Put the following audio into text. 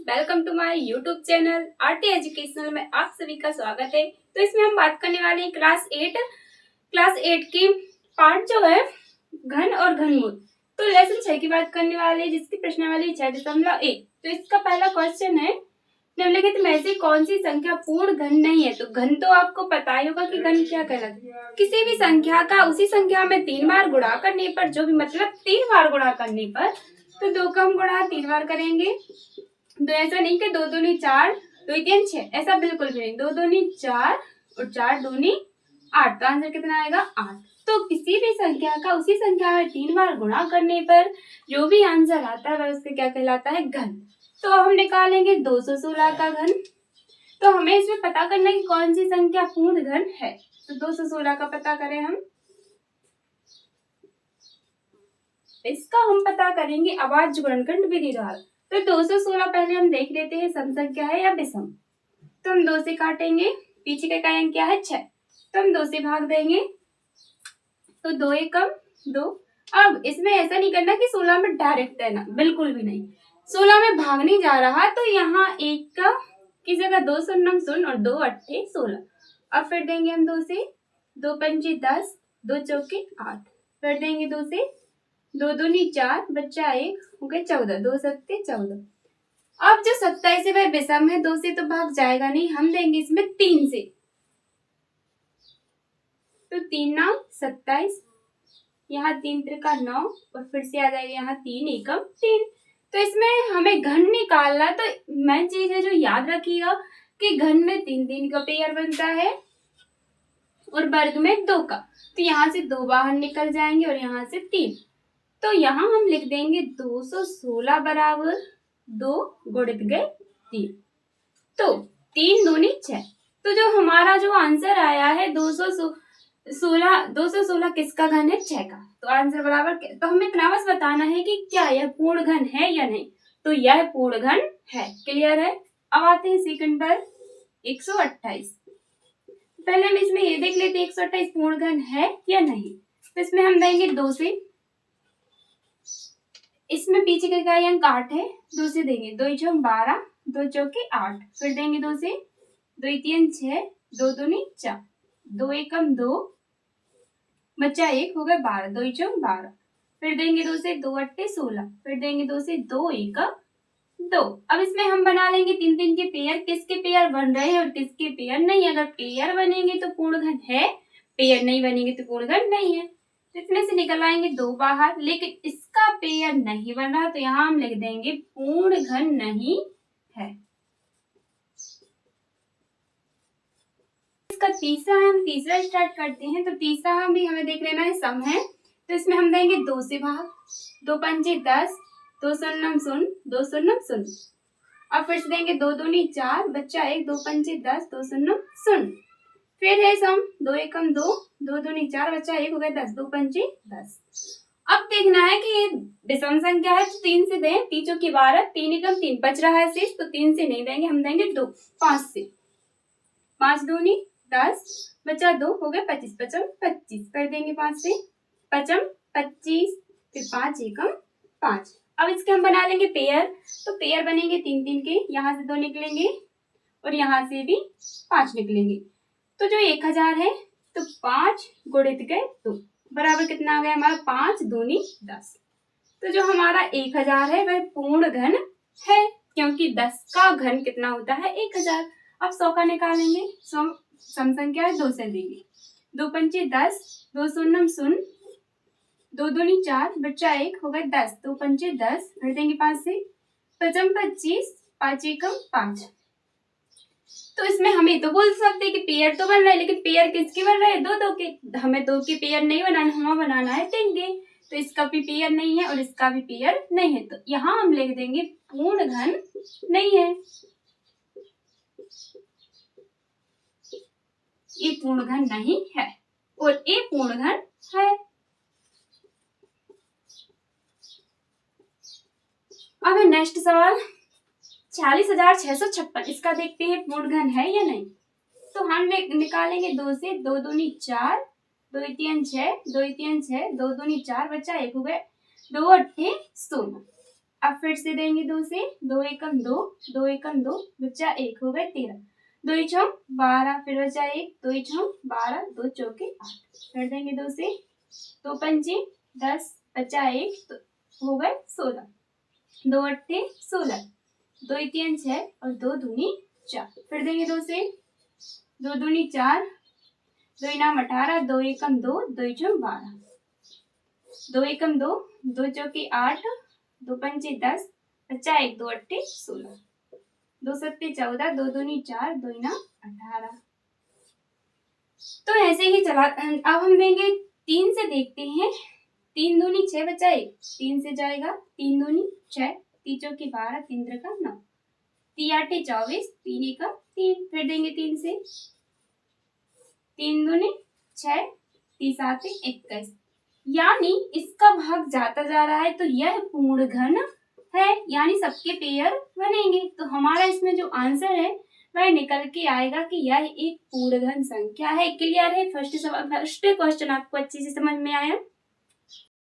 Welcome to my YouTube channel RT educational में आप सभी का स्वागत है। तो इसमें हम बात करने वाले हैं क्लास 8 की पार्ट जो है घन और घनमूल। तो लेसन 6 की बात करने वाले हैं जिसकी प्रश्नावली 6.1। तो इसका पहला क्वेश्चन है निम्नलिखित में से कौन सी संख्या पूर्ण घन नहीं है। तो घन तो आपको पता ही होगा कि घन क्या कहलाता है। किसी भी संख्या का उसी संख्या में 3 बार गुणा करने पर जो भी मतलब 3 बार गुणा करने पर तो 2 का हम गुणा 3 बार करेंगे। तो ऐसा नहीं कि 2 दूनी 4 2 3 6, ऐसा बिल्कुल भी नहीं। 2 दूनी 4 और 4 दूनी 8, तो आंसर कितना आएगा 8। तो किसी भी संख्या का उसी संख्या में 3 बार गुणा करने पर जो भी आंसर आता है वह उसका क्या कहलाता है घन। तो हम निकालेंगे 216 का घन। तो हमें इसमें पता करना है कि कौन सी संख्या पूर्ण घन है। तो 216 का पता करें हम। इसका हम पता करेंगे अभाज्य गुणनखंड विधि द्वारा। तो 216 पहले हम देख लेते हैं सम संख्या है या विषम। तो हम 2 से काटेंगे, पीछे का अंक क्या है 6, तो हम 2 से भाग देंगे तो 2 एकम 2। अब इसमें ऐसा नहीं करना कि 16 में डायरेक्ट देना, बिल्कुल भी नहीं। 16 में भाग नहीं जा रहा तो यहाँ एक का की जगह 2 शून्य शून्य और 2 अट्ठे 16। अब फिर देंगे हम 2 से, 2 पंचे 10, 2 चौके 8, फिर देंगे 2 से, 2 दूनी 4 बच्चा 1 हो गए 14, 2 सत्ते 14। अब जो 27 है वह विषम है, 2 से तो भाग जाएगा नहीं, हम देंगे इसमें 3 से। तो 3 9 27, यहाँ 3 त्रिका 9 और फिर से आ जाएगा यहाँ 3 एकम 3। तो इसमें हमें घन निकालना। तो मेन चीज है जो याद रखिएगा कि घन में 3 3 का पेयर बनता है और वर्ग में 2 का। तो यहाँ से 2 बाहर निकल जाएंगे और यहाँ से 3। तो यहाँ हम लिख देंगे 216 बराबर 2 गुणित गए 3। तो 3 दूनी 6। तो जो हमारा जो आंसर आया है 216 किसका घन है 6 का। तो आंसर बराबर तो हमें इतना बस बताना है कि क्या यह पूर्ण घन है या नहीं। तो यह पूर्ण घन है। क्लियर है। अब आते हैं सेकंड पर 128। पहले हम इसमें ये देख लेते हैं 128 पूर्ण घन है या नहीं। तो इसमें हम देंगे 2 से, इसमें पीछे का अंक 8 है, 2 से देंगे 2 चौक 12, 2 चौके 8, फिर देंगे 2 से, 2 3 6, 2 दूनी 4, 2 एकम 2 बच्चा 1 हो गए 12, 2 चौक 12, फिर देंगे 2 से, 2 अट्ठे 16, फिर देंगे 2 से, 2 एकम 2। अब इसमें हम बना लेंगे 3 3 के पेयर, किसके पेयर बन रहे हैं और किसके पेयर नहीं। अगर पेयर बनेंगे तो पूर्ण घन है, पेयर नहीं बनेंगे तो पूर्ण घन नहीं है। इसमें से निकल आएंगे 2 बाहर, लेकिन इसका पेयर नहीं बन रहा तो यहाँ हम लिख देंगे पूर्ण घन नहीं है। इसका तीसरा है, हम तीसरा स्टार्ट करते हैं। तो तीसरा भी हमें देख लेना है सम है। तो इसमें हम देंगे 2 से भाग, 2 पंचे 10, 2 शून्य शून्य 2 शून्य शून्य। अब फिर से देंगे 2 दूनी 4 बच्चा 1, 2 पंचे 10, 2 शून्य शून्य। फिर है सम 2 एकम 2, 2 दूनी 4 बच्चा 1 हो गया 10, 2 पंचे 10। अब देखना है कि ये विषम संख्या है तो 3 से दें, 3 चौकी 12, 3 एकम 3 बच रहा है शेष, तो 3 से नहीं देंगे, हम देंगे 2 5 से, 5 दूनी 10 बचा 2 हो गए 25, 55 25, कर देंगे 5 से, 55 25, फिर 5 एकम 5। अब इसके हम बना लेंगे पेयर। तो पेयर बनेंगे 3 3 के, यहाँ से 2 निकलेंगे और यहाँ से भी 5 निकलेंगे। तो जो 1000 है तो 5 गुणित गए 2 बराबर कितना आ गया हमारा 5 दूनी 10। तो जो हमारा 1000 है वह पूर्ण घन है, क्योंकि 10 का घन कितना होता है 1000। अब 100 का निकालेंगे। 100 सम संख्या है, 2 से देंगे, 2 पंचे 10, 2 शून्य शून्य, 2 दूनी 4 बच्चा 1 हो गए 10, 2 पंचे 10, फिर देंगे 5 से, 55 25, 5 एकम 5। तो इसमें हमें तो बोल सकते कि पेयर तो बन रहा है, लेकिन पेयर किसके बन रहे हैं 2 2 के। हमें 2 के पेयर नहीं बनाना, हमें बनाना है 3 के। तो इसका भी पेयर नहीं है और इसका भी पेयर नहीं है। तो यहाँ हम लिख देंगे पूर्ण घन नहीं है, ये पूर्ण घन नहीं है और ये पूर्ण घन है। अब नेक्स्ट सवाल 46,656, इसका देखते हैं पूर्ण घन है या नहीं। तो हम निकालेंगे 2 से, 2 दूनी 4, 2 3 6, 2 3 6, 2 दूनी 4 बच्चा 1 हो गए 2 अट्ठे 16। अब फिर से देंगे 2 से, 2 एकम 2, 2 एकम 2, बच्चा 1 हो गए 13, 2 छम 12, फिर बचा 1, 2 छम 12, 2 चौके 8, फिर देंगे 2 से, 2 पंजे 10, बचा 1, तो हो गए 16, 2 अट्ठे 16, 2 तीन 6 और 2 दूनी 4, फिर देंगे 2 से, 2 दूनी 4, 2 नाम 18, 2 एकम 2, 2 छम 12, 2 एकम 2, 2 चौके 8, 2 पंचे 10, बचा 1, 2 अट्ठे 16, 2 सत्ते 14, 2 दूनी 4, 2 नाम 18। तो ऐसे ही चला। अब हम देंगे 3 से, देखते हैं, 3 दूनी 6, बचा 1, 3 से जाएगा, 3 दूनी 6, 3 चौकी 12, 3 त्रिका 9, 3 आठे 24, 3 एकम 3, फिर देंगे 3 से, 3 दूनी 6, 3 साते 21, यानी इसका भाग जाता जा रहा है, तो यह पूर्ण घन है, यानी सबके पेयर बनेंगे। तो हमारा इसमें जो आंसर है वह निकल के आएगा कि यह एक पूर्ण घन संख्या है। क्लियर है? फर्स्ट क्वेश्चन आपको अच्छे से समझ में आया।